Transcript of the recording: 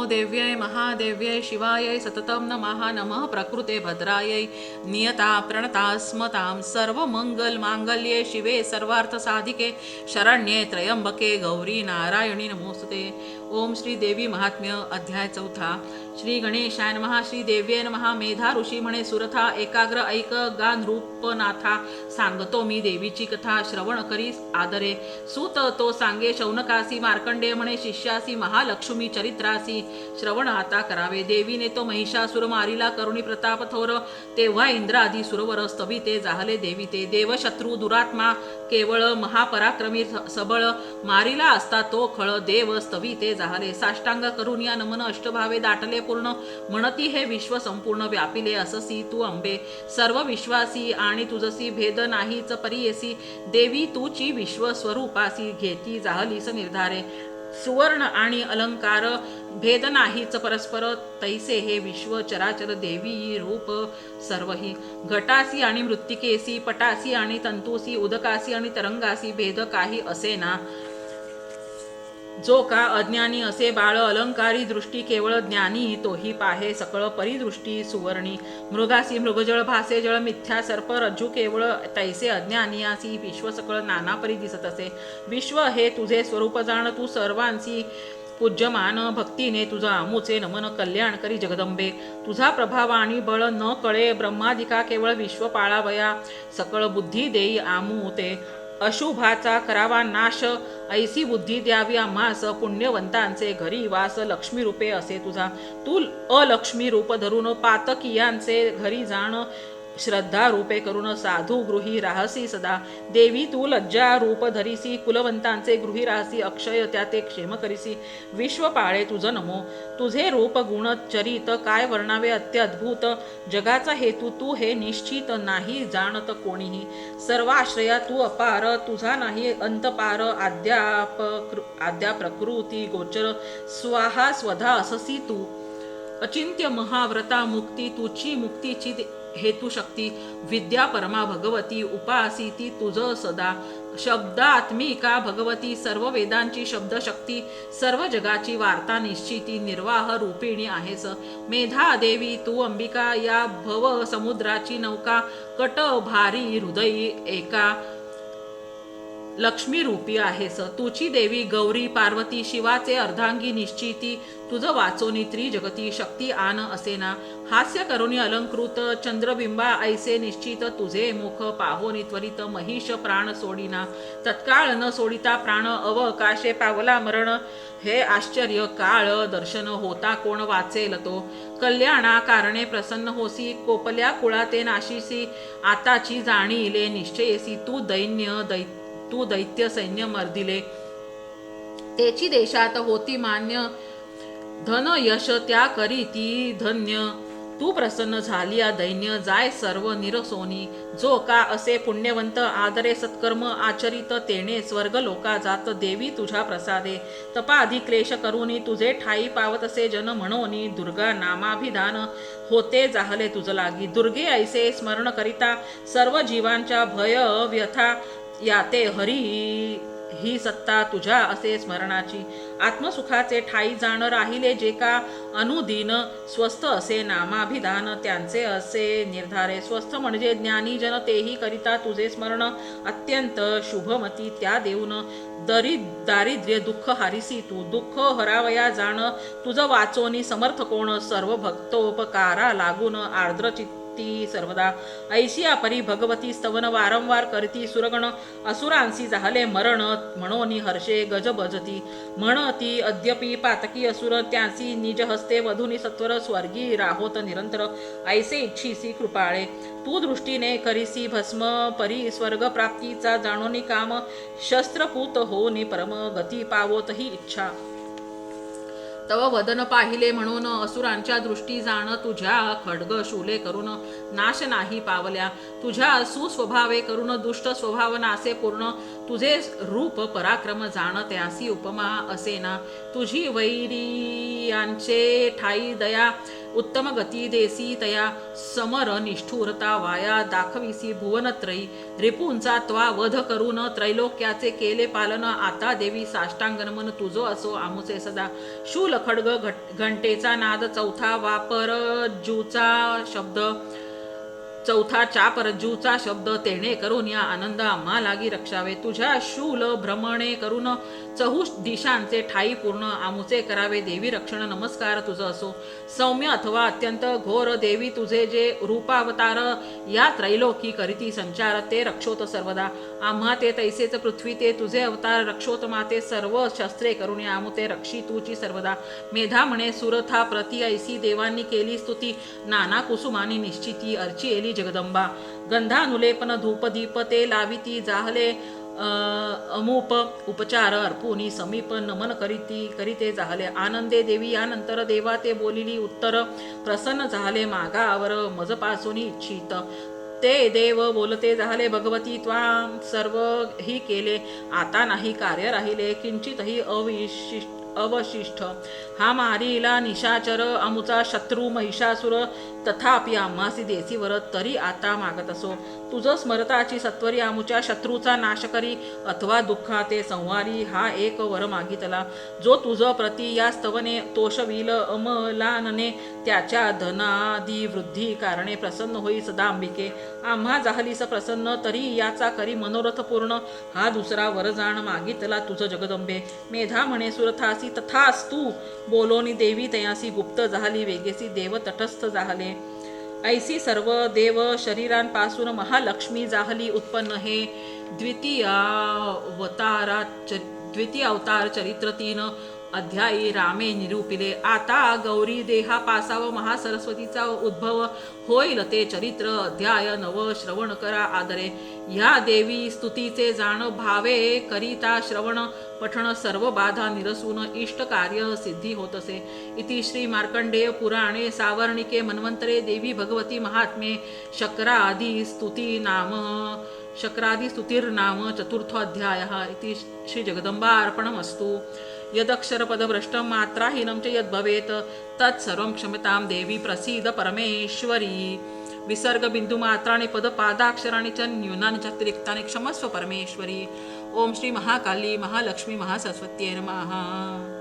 देव्यै महादेव्यै शिवायै सततं नमः नमः प्रकृते भद्रायै नियता प्रणतास्मतां सर्वमङ्गलमाङ्गल्ये शिवे सर्वार्थसाधिके शरण्ये त्र्यंबके गौरी नारायणी नमोस्तुते. ओम श्री देवी महात्म्य अध्याय 4. श्री गणेशाय नमः. श्री देव्ये नमः. मेधा ऋषी म्हणे सुरथा एकाग्र ऐक गा नृपनाथा सांगतो मी देवीची कथा श्रवण करी आदरे. सूत तो सांगे शौनकासी मार्कंडे म्हणे शिष्यासी महालक्ष्मी चरित्रासी श्रवण आता करावे. देवीने तो महिषासुर मारिला करुणी प्रताप थोर तेव्हा इंद्रादी सुरवर स्तविते जाहले देवी ते. देवशत्रू दुरात्मा केवळ महापराक्रमी सबळ मारिला असता तो खळ देव स्तविते जाहले. साष्टांग करून या नमन अष्टभावे दाटले पूर्ण म्हणती हे विश्व संपूर्ण व्यापिले अससी तू अंबे सर्व विश्वासी आणि तुझसी भेद नाहीच परियेसी. देवी तूची विश्व स्वरूपासी घेती जाहलीस निर्धारे. सुवर्ण आणि अलंकार भेद नाहीच परस्पर तैसे हे विश्व चराचर देवी रूप सर्वही. घटासी आणि मृत्तिकेसी पटासी आणि तंतुसी उदकासी आणि तरंगासी भेद काही असे ना. जो का अज्ञानी असे बाळ अलंकारी दृष्टी केवळ ज्ञानी तोही पाहे सकळ परिदृष्टी सुवर्णी. मृगासी मृगजळ भासे जळ मिथ्या सर्प रज्जू केवळ तैसे अज्ञानियासी विश्व सकळ नाना परी दिसत असे. विश्व हे तुझे स्वरूप जाण तू सर्वांसी पूज्यमान भक्तीने तुझा आमुचे नमन कल्याण करी जगदंबे. तुझा प्रभाव आणि बळ न कळे ब्रह्मादिका केवळ विश्व पाळावया सकळ बुद्धी देई आमू ते. अशुभाचा करावा नाश ऐसी बुद्धी द्यावी आम्हास पुण्यवंतांचे घरी वास. लक्ष्मी रूपे असे तुझा तू अलक्ष्मी रूप धरून पातकीयांचे घरी जाण श्रद्धा रूपे करून साधू गृही राहसी सदा. देवी तू लज्जा रूप धरिसी कुलवंतांचे गृही राहसी अक्षय त्या ते क्षेम करिसी. विश्व पाळे तुझ नमो तुझे रूप गुण चरित काय वर्णावे अत्यद्भुत. जगाचा हेतू तू हे निश्चित नाही जाणत कोणीही. सर्वाश्रया तू अपार तुझा नाही अंत पार. आद्या प्रकृती गोचर स्वाहा स्वधा अससी तू. अचिंत्य महाव्रता मुक्ती तुझी मुक्तीची हेतू शक्ती. विद्या परमा भगवती उपासी ती तुझ सदा. शब्दात्मिका भगवती सर्व वेदांची शब्द शक्ती. सर्व जगाची वार्ता निश्चिती निर्वाह रूपिणी आहेस. मेधा देवी तू अंबिका या भव समुद्राची नौका. कट भारी हृदयी एका लक्ष्मी रूपी आहेस. तुची देवी गौरी पार्वती शिवाचे अर्धांगी निश्चिती. तुझ वाचोनी त्रिजगती शक्ती आन असेना. हास्य करुणी अलंकृत चंद्रबिंबा ऐसे निश्चित. तुझे मुख पाहोनी त्वरित महिष प्राण सोडिना. तत्काळ न सोडिता प्राण अवकाशे पावला मरण. हे आश्चर्य काळ दर्शन होता कोण वाचेल तो. कल्याणा कारणे प्रसन्न होसी कोपल्या कुळाते नाशिसी. आताची जाणीले निश्चयसी तू दैत्य सैन्य मर्दिले. तेची देशात होती मान्य धन यश त्या करीती धन्य. तू प्रसन्न झाली दैन्य जाय सर्व निरसोनी. जो का असे पुण्यवंत आदरे सत्कर्म आचरित तेने स्वर्ग लोका जात. देवी तुझ्या प्रसादे तपाधी क्लेश करुनी तुझे ठाई पावतसे जन म्हणोनी. दुर्गा नामाभिधान होते जाहले तुझ लागी. दुर्गे ऐसे स्मरण करिता सर्व जीवांच्या भय व्यथा याते. हरी ही सत्ता तुझ्या असे स्मरणाची. आत्मसुखाचे ठाई जाण राहिले जे का अनुदिन. स्वस्थ असे नामाभिधान त्यांचे असे निर्धारे. स्वस्थ म्हणजे ज्ञानी जन तेही करिता तुझे स्मरण. अत्यंत शुभमती त्या देऊन दारिद्र्य दुःख हारिसी तू. दुःख हरावया जाण तुझ वाचोनी समर्थ कोण. सर्व भक्तोपकारा लागून आर्द्रचित्त ती सर्वदा. ऐसिया परी भगवती स्तवन वारंवार करती सुरगण. असुरांसी जाहले मरण म्हणोनी हर्षे गजबजती. म्हणती अद्यपि पातकी असुर त्यांसी निज हस्ते वधुनी सत्वर स्वर्गी राहोत निरंतर. ऐसे इच्छिसी कृपाळे तू दृष्टीने करिसी भस्म परी स्वर्ग प्राप्तीचा जाणोनी काम. शस्त्रपूत होनी परम गती पावोत ही इच्छा. तव वदन पाहिले म्हणून असुरांच्या दृष्टी जाण. तुझ्या खड्ग शूले करून नाश नाही पावल्या. तुझ्या सुस्वभावे करून दुष्ट स्वभाव नासे पूर्ण. तुझे रूप पराक्रम जाण त्यासी उपमा असेना. तुझी वैरियांचे ठाई दया उत्तम गती देसी तया समर निष्ठुरता वाया दाखविसी भुवनत्रयी रिपूंचा त्वा वध करून त्रैलोक्याचे केले पालन आता देवी साष्टांग नमन तुझो असो आमुचे सदा शूल खड्ग घंटेचा नाद चौथा वापर जूचा शब्द चौथा चापरज्जूचा शब्द तेणे करून या आनंद आम्हा लागी रक्षावे तुझ्या शूल भ्रमणे करून चहू दिशांचे ठाई पूर्ण आमुचे करावे देवी रक्षण नमस्कार तुझं असो सौम्य अथवा अत्यंत घोर देवी तुझे जे रूपावतार या त्रैलोकी करीती संचार ते रक्षोत सर्वदा आम्हा ते तैसेच पृथ्वी ते तुझे अवतार रक्षोत माते सर्व शस्त्रे करून आमुते रक्षी तुची सर्वदा मेधा म्हणे सुरथा प्रति ऐसी देवांनी केली स्तुती नाना कुसुमानी निश्चिती अर्ची एली जगदंबा गंधानुलेपन धूप दीप ते लाविती जाहले अमूप उपचार अर्पुनी समीप नमन करीते जाहले आनंदे देवी यानंतर देवा ते बोलिली उत्तर प्रसन्न झाले मागावर मजपासून इच्छित ते देव बोलते झाले भगवती त्वां सर्व ही केले आता नाही कार्य राहिले किंचितही अवशिष्ट हा मारिला निशाचर अमुचा शत्रू महिषासुर तथापि आम्हासी देसीवर तरी आता मागत असो तुझ स्मरताची सत्वरी आमुच्या शत्रूचा नाश करी अथवा दुःखाते संवारी हा एक वर मागितला जो तुझ प्रति या स्तवने तोषविल अमलानने त्याच्या धनादी वृद्धी कारणे प्रसन्न होई सदा अंबिके आम्हा जाहलीस प्रसन्न तरी याचा करी मनोरथ पूर्ण हा दुसरा वरजाण मागितला तुझ जगदंबे मेधा म्हणे सुरथासी तथास्तु बोलोनी देवी तयासी गुप्त झाली वेगेसी देव तटस्थ झाले ऐसी सर्व देव शरीरांपासून महालक्ष्मी जाहली उत्पन्न हे द्वितीय अवतार चरित्र 3 अध्यायी रामे निरूपिले आता गौरी देहापासाव महासरस्वतीचा उद्भव होईल ते चरित्र अध्याय 9 श्रवण करा आदरे ह्या देवी स्तुतीचे जाण भावे करिता श्रवण पठण सर्व बाधा निरसून इष्ट कार्य सिद्धी होत असे इति श्री मार्कंडेय पुराणे सावर्णिके मन्वंतरे देवी भगवती महात्म्ये शक्रादि स्तुतिर्नाम चतुर्थोऽध्यायः इति श्री जगदम्बार्पणमस्तु यदक्षरपदभ्रष्टं मात्राहीनं च यद्भवेत् तत्सर्वं क्षम्यतां देवी प्रसीद परमेश्वरी विसर्गबिन्दुमात्राणि पदपादाक्षराणि च न्यूनानि च अतिरिक्तानि क्षमस्व परमेश्वरी ओम श्री महाकाली महालक्ष्मी महासरस्वत्यै नमः।